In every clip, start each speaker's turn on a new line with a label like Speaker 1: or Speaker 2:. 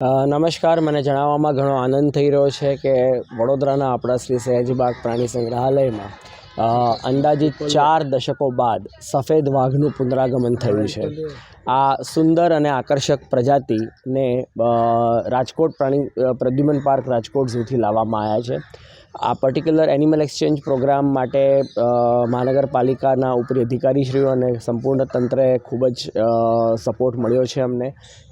Speaker 1: નમસ્કાર, મને જણાવવામાં ઘણો આનંદ થઈ રહ્યો છે કે વડોદરાના આપણા શ્રી સયાજીબાગ પ્રાણી સંગ્રહાલયમાં અંદાજિત 4 દશકો બાદ સફેદ વાઘનું પુનરાગમન થયું છે। આ સુંદર અને આકર્ષક પ્રજાતિને રાજકોટ પ્રદ્યુમન પાર્ક રાજકોટ ઝૂથી લાવવામાં આવ્યા છે। આ પર્ટિક્યુલર એનિમલ એક્સચેન્જ પ્રોગ્રામ માટે મહાનગરપાલિકાના ઉપરી અધિકારીશ્રીઓ અને સંપૂર્ણ તંત્રએ ખૂબ જ સપોર્ટ મળ્યો છે અમને।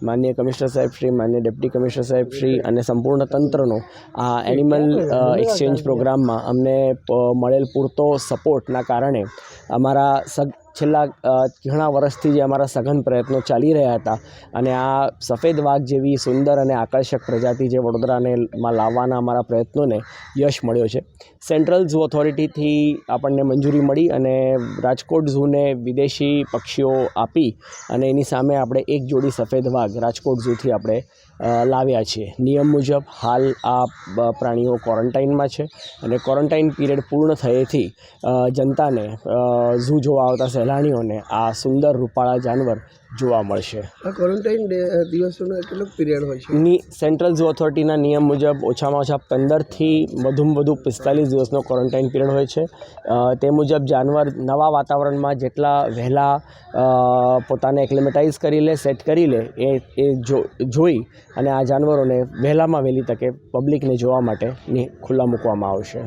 Speaker 1: માનનીય કમિશનર સાહેબ શ્રી, માનનીય ડેપ્યુટી કમિશનર સાહેબ શ્રી અને સંપૂર્ણ તંત્રનો આ એનિમલ એક્સચેન્જ પ્રોગ્રામમાં અમને મળેલ પૂરતો સપોર્ટના કારણે અમારા છેલ્લા ઘણા વર્ષથી જે અમારા સઘન પ્રયત્નો ચાલી રહ્યા હતા અને આ સફેદ વાઘ જેવી સુંદર અને આકર્ષક પ્રજાતિ જે વડોદરામાં લાવવાના અમારા પ્રયત્નોને યશ મળ્યો છે। સેન્ટ્રલ ઝૂ ઓથોરિટીથી આપણને મંજૂરી મળી અને રાજકોટ ઝૂને વિદેશી પક્ષીઓ આપી અને એની સામે આપણે એક જોડી સફેદ વાઘ રાજકોટ ઝૂથી આપણે લાવ્યા છીએ। નિયમ મુજબ હાલ આ પ્રાણીઓ ક્વોરન્ટાઇનમાં છે અને ક્વોરન્ટાઇન પીરિયડ પૂર્ણ થયેથી જનતાને ઝૂ જોવા આવતા સહેલાણીઓને આ સુંદર રૂપાળા જાનવર જોવા મળશે।
Speaker 2: આ ક્વોરન્ટાઇન દિવસોનો કેટલો પીરિયડ હોય છે?
Speaker 1: સેન્ટ્રલ ઝૂ ઓથોરિટીના નિયમ મુજબ ઓછામાં ઓછા 15થી વધુમાં વધુ 45 દિવસનો ક્વોરન્ટાઇન પીરિયડ હોય છે। તે મુજબ જાનવર નવા વાતાવરણમાં જેટલા વહેલા પોતાને એક્લિમેટાઇઝ કરી લે, સેટ કરી લે એ જોઈ અને આ જાનવરોને વહેલામાં વહેલી તકે પબ્લિકને જોવા માટે ખુલ્લા મૂકવામાં આવશે।